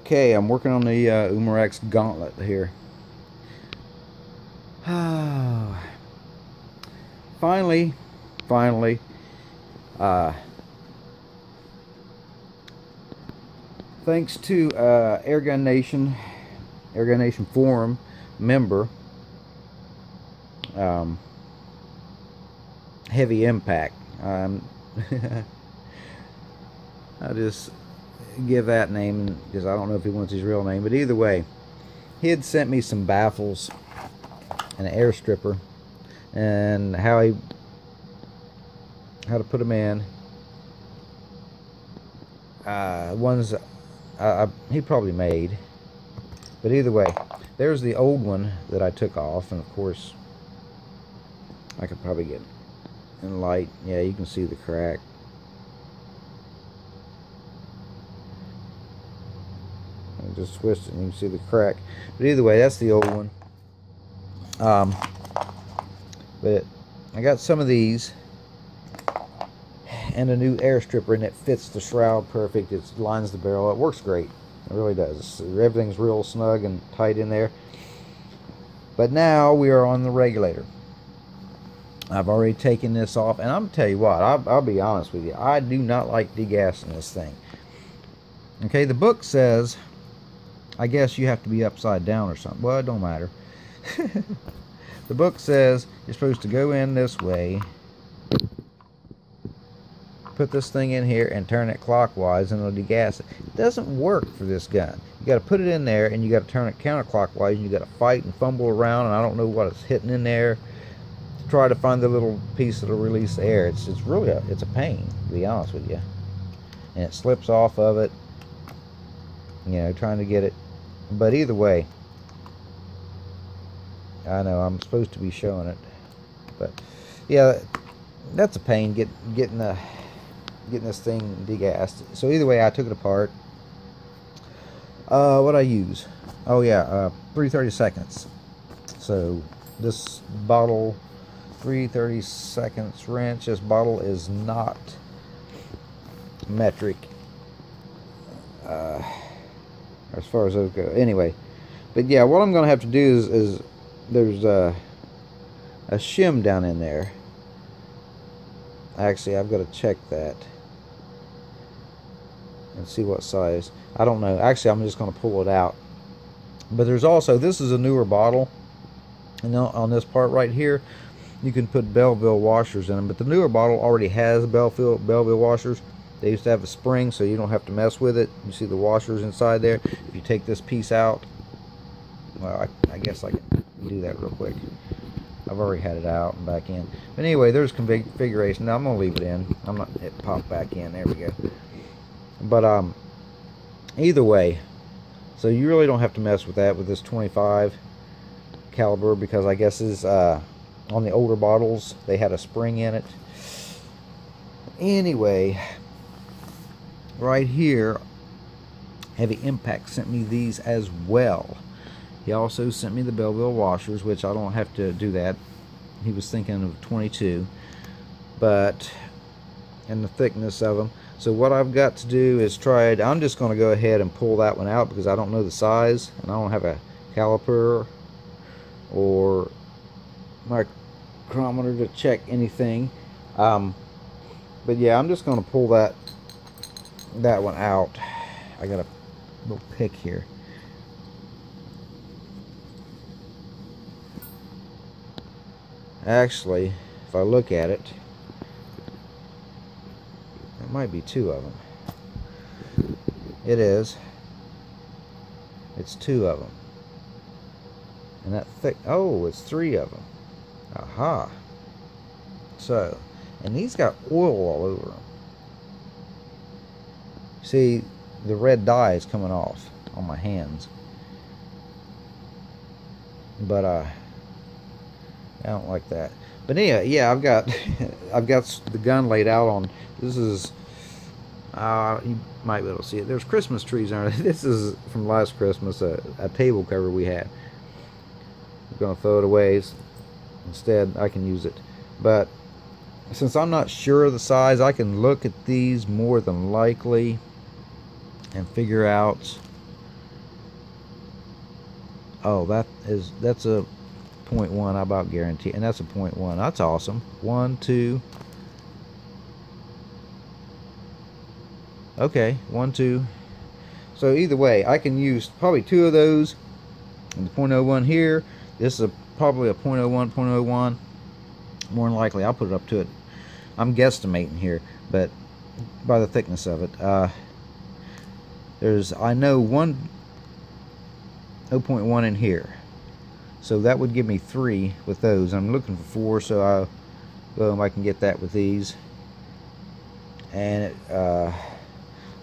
Okay, I'm working on the Umarex Gauntlet here. Finally, thanks to Airgun Nation forum member, Heavy Impact. I'll just give that name because I don't know if he wants his real name, but either way, he had sent me some baffles and an air stripper and how to put them in. Ones he probably made, but either way, there's the old one that I took off, and of course I could probably get in light. Yeah, you can see the crack. I just twist it and you can see the crack. But either way, that's the old one. But I got some of these and a new air stripper, and it fits the shroud perfect. It lines the barrel. It works great. It really does. Everything's real snug and tight in there. But now we are on the regulator. I've already taken this off, and I'm gonna tell you what, I'll be honest with you, I do not like degassing this thing. Okay, the book says, I guess you have to be upside down or something. Well, it don't matter. The book says you're supposed to go in this way, put this thing in here, and turn it clockwise, and it'll degas it. It doesn't work for this gun. You got to put it in there, and you got to turn it counterclockwise, and you got to fight and fumble around, and I don't know what it's hitting in there to try to find the little piece that'll release the air. It's really it's a pain, to be honest with you. And it slips off of it, you know, trying to get it. But either way, I know I'm supposed to be showing it, but yeah, that's a pain getting this thing degassed. So either way, I took it apart. What I use? Oh yeah, 3/32. So this bottle, 3/32 wrench. This bottle is not metric. As far as those go, anyway. But yeah, what I'm gonna have to do is there's a shim down in there. Actually, I've got to check that and see what size. I don't know. Actually, I'm just gonna pull it out. But there's also, this is a newer bottle, and on this part right here, you can put Belleville washers in them. But the newer bottle already has Belleville washers. They used to have a spring, so you don't have to mess with it. You see the washers inside there. If you take this piece out, well, I guess I can do that real quick. I've already had it out and back in. But anyway, there's configuration. Now I'm gonna leave it in. I'm not it pop back in. There we go. But either way, so you really don't have to mess with that with this 25 caliber, because I guess is on the older bottles they had a spring in it. Anyway, right here, Heavy Impact sent me these as well. He also sent me the Belleville washers, which I don't have to do that. He was thinking of 22, but and the thickness of them. So what I've got to do is try it. I'm just going to go ahead and pull that one out because I don't know the size, and I don't have a caliper or micrometer to check anything. But yeah, I'm just going to pull that one out. I got a little pick here. Actually, if I look at it, there might be two of them. It is. It's two of them. And that thick, oh, it's three of them. Aha. So, and these got oil all over them. See, the red dye is coming off on my hands. But I don't like that. But yeah, I've got I've got the gun laid out on. This is you might be able to see it. There's Christmas trees on it. This is from last Christmas, a table cover we had. I'm gonna throw it away. Instead, I can use it. But since I'm not sure of the size, I can look at these more than likely and figure out Oh, that's a 0.1, I about guarantee, and that's a 0.1. That's awesome. 1, 2. Okay, 1, 2. So either way, I can use probably 2 of those. And the 0.01 here. This is probably a 0.01, 0.01. More than likely, I'll put it up to it. I'm guesstimating here, but by the thickness of it, there's, I know, 0.1 in here. So that would give me 3 with those. I'm looking for 4, so I can get that with these. And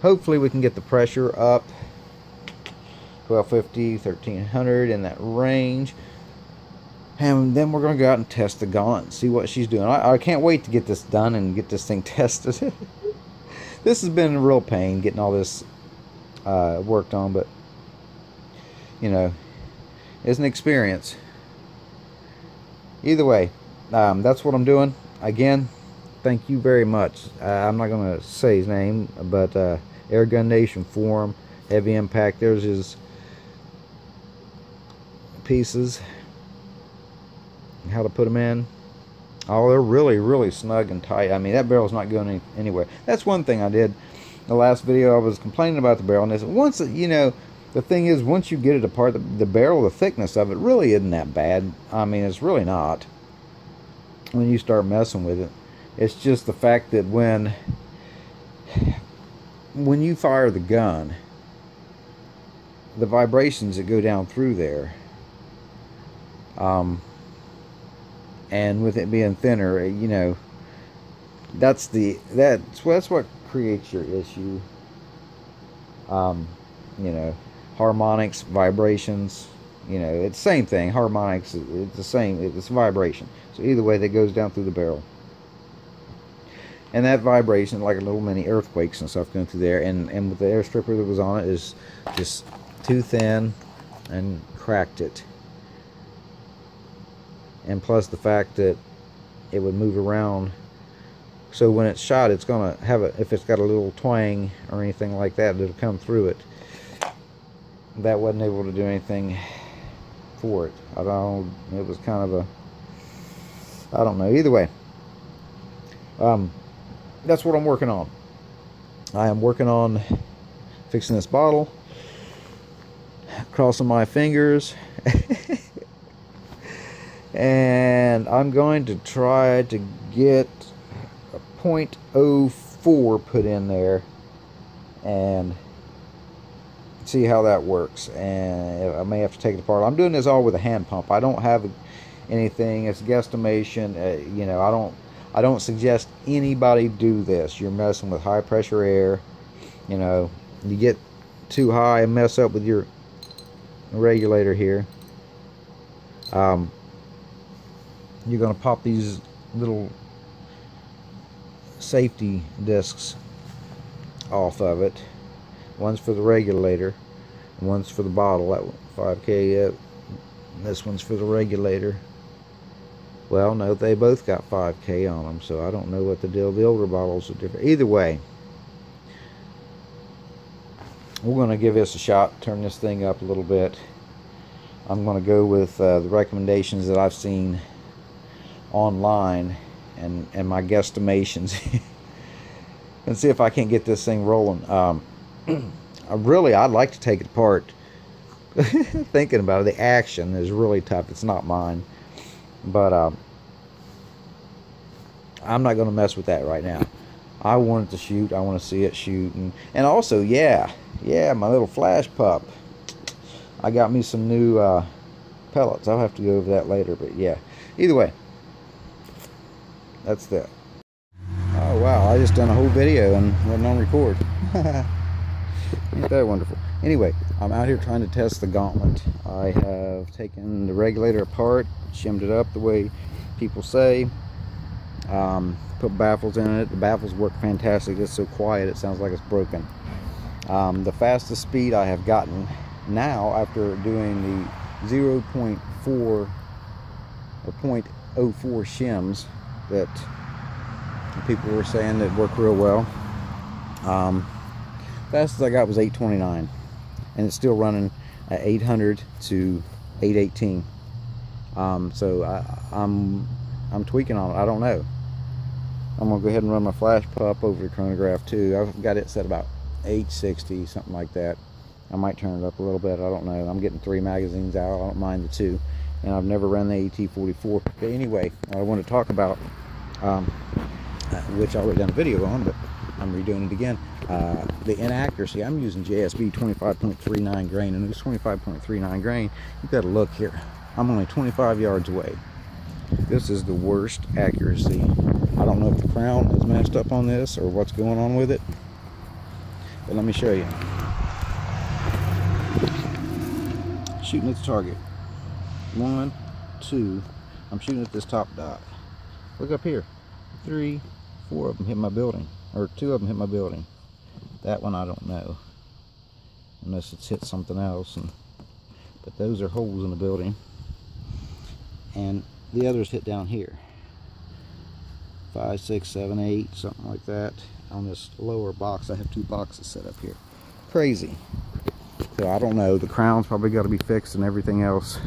hopefully we can get the pressure up 1250, 1300 in that range. And then we're going to go out and test the Gauntlet and see what she's doing. I can't wait to get this done and get this thing tested. This has been a real pain getting all this worked on, but you know, it's an experience. Either way, that's what I'm doing. Again, thank you very much. I'm not going to say his name, but Airgun Nation Forum, Heavy Impact. There's his pieces, how to put them in. Oh, they're really, really snug and tight. I mean, that barrel's not going anywhere. That's one thing I did. The last video, I was complaining about the barrel, and this, once, you know, the thing is, once you get it apart, the barrel, the thickness of it really isn't that bad. I mean, it's really not when you start messing with it. It's just the fact that when you fire the gun, the vibrations that go down through there, and with it being thinner, you know, that's what creates your issue. You know, harmonics, vibrations, you know, it's the same thing. Harmonics, it's the same, it's vibration. So either way, that goes down through the barrel. And that vibration, like a little mini earthquakes and stuff going through there, and with the air stripper that was on it, is just too thin and cracked it. And plus the fact that it would move around, so when it's shot, it's gonna have a, if it's got a little twang or anything like that, it'll come through it. That wasn't able to do anything for it. I don't, it was kind of a, I don't know. Either way, that's what I'm working on. I am working on fixing this bottle, crossing my fingers. And I'm going to try to get a 0.04 put in there and see how that works. And I may have to take it apart. I'm doing this all with a hand pump. I don't have anything. It's guesstimation. You know, I don't suggest anybody do this. You're messing with high pressure air. You know, you get too high and mess up with your regulator here. You're going to pop these little safety discs off of it. One's for the regulator, one's for the bottle. That 5K, this one's for the regulator. Well, no, they both got 5K on them, so I don't know what the deal. The older bottles are different. Either way, we're going to give this a shot, turn this thing up a little bit. I'm going to go with the recommendations that I've seen online and my guesstimations and see if I can't get this thing rolling. I'd like to take it apart. Thinking about it, the action is really tough. It's not mine, but I'm not going to mess with that right now. I want it to shoot. I want to see it shoot, and also, yeah, my little Flashpup. I got me some new pellets. I'll have to go over that later, but yeah. Either way, that's that. Oh wow, I just done a whole video and wasn't on record. Ain't that wonderful? Anyway, I'm out here trying to test the Gauntlet. I have taken the regulator apart, shimmed it up the way people say, put baffles in it. The baffles work fantastic. It's so quiet it sounds like it's broken. The fastest speed I have gotten now, after doing the 0.4 or 0.04 shims that people were saying that worked real well, fastest I got was 829, and it's still running at 800 to 818. So I'm tweaking on it. I don't know. I'm gonna go ahead and run my Flashpup over the chronograph too. I've got it set about 860, something like that. I might turn it up a little bit. I don't know. I'm getting 3 magazines out. I don't mind the 2, and I've never run the AT-44. But anyway, I want to talk about which I already done a video on, but I'm redoing it again. The inaccuracy. I'm using JSB 25.39 grain, and this 25.39 grain. You've got to look here. I'm only 25 yards away. This is the worst accuracy. I don't know if the crown is messed up on this or what's going on with it, but let me show you. Shooting at the target. 1, 2. I'm shooting at this top dot. Look up here. 3, 4 of them hit my building, or 2 of them hit my building. That one I don't know, unless it's hit something else. But those are holes in the building, and the others hit down here. 5, 6, 7, 8, something like that. On this lower box, I have 2 boxes set up here. Crazy. So I don't know. The crown's probably got to be fixed and everything else.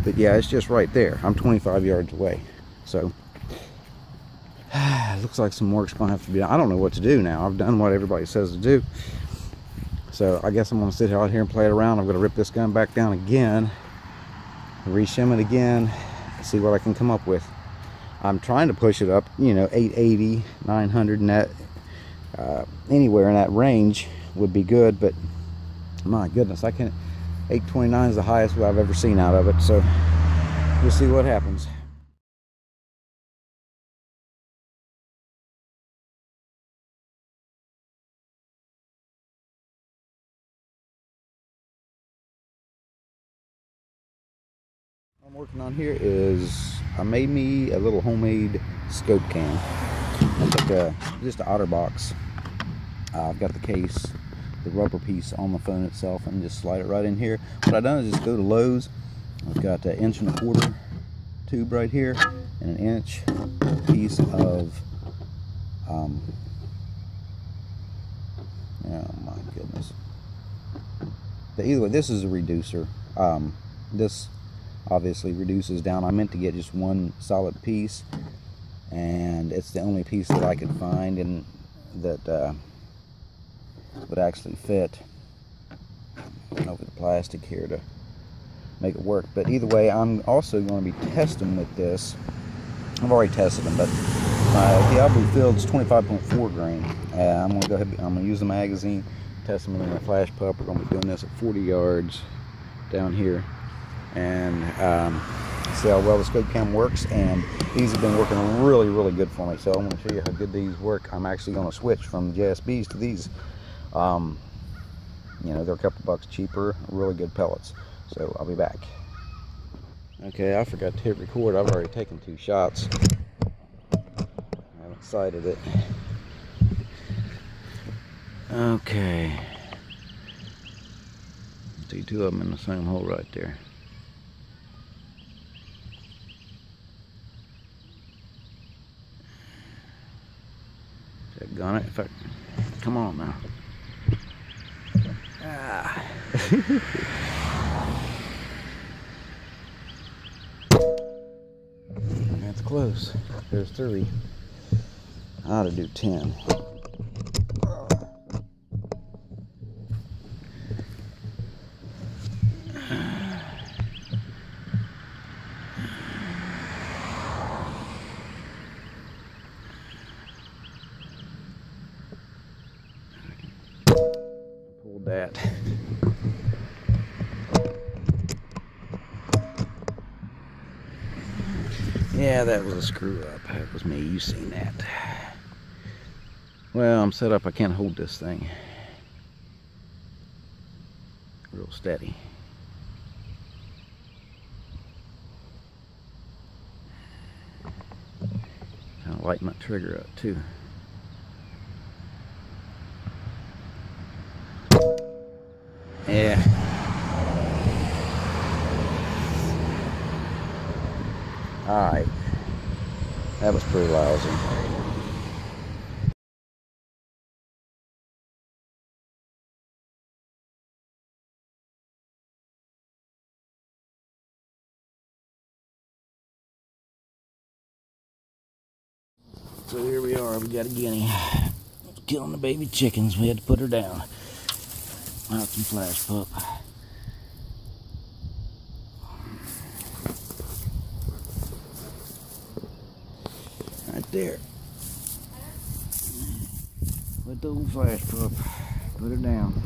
But yeah, it's just right there. I'm 25 yards away. So it looks like some work's gonna have to be done. I don't know what to do now. I've done what everybody says to do. So I guess I'm gonna sit out here and play it around. I'm gonna rip this gun back down again, reshim it again, see what I can come up with. I'm trying to push it up, you know, 880, 900, and that anywhere in that range would be good. But my goodness, I can't. 829 is the highest I've ever seen out of it. So we'll see what happens. What I'm working on here is I made me a little homemade scope cam. I took just an OtterBox. I've got the case, the rubber piece on the phone itself, and just slide it right in here. What I've done is just go to Lowe's. I've got an 1¼ inch tube right here and an inch piece of oh my goodness. But either way, this is a reducer. This obviously reduces down. I meant to get just one solid piece, and it's the only piece that I could find and that would actually fit over the plastic here to make it work. But either way, I'm also going to be testing with this. I've already tested them, but the Diablo Field's 25.4 grain. I'm going to go ahead. I'm going to use the magazine, test them in my Flashpup. We're going to be doing this at 40 yards down here, and see how well the scope cam works. And these have been working really, really good for me. So I'm going to show you how good these work. I'm actually going to switch from the JSBs to these. You know, they're a couple bucks cheaper, really good pellets. So I'll be back. Okay, I forgot to hit record. I've already taken 2 shots. I haven't sighted it. Okay. See 2 of them in the same hole right there. Gun it. If I, come on now. Ah. That's close. There's 3. I ought to do 10. Pulled that. Yeah, that was a screw up. That was me. You seen that. Well, I'm set up. I can't hold this thing real steady. Kind of lighten my trigger up too. Yeah. Alright. That was pretty lousy. So here we are, we got a guinea. Killing the baby chickens, we had to put her down. Out some flash pup. Right there. Let the old flash pup put her down.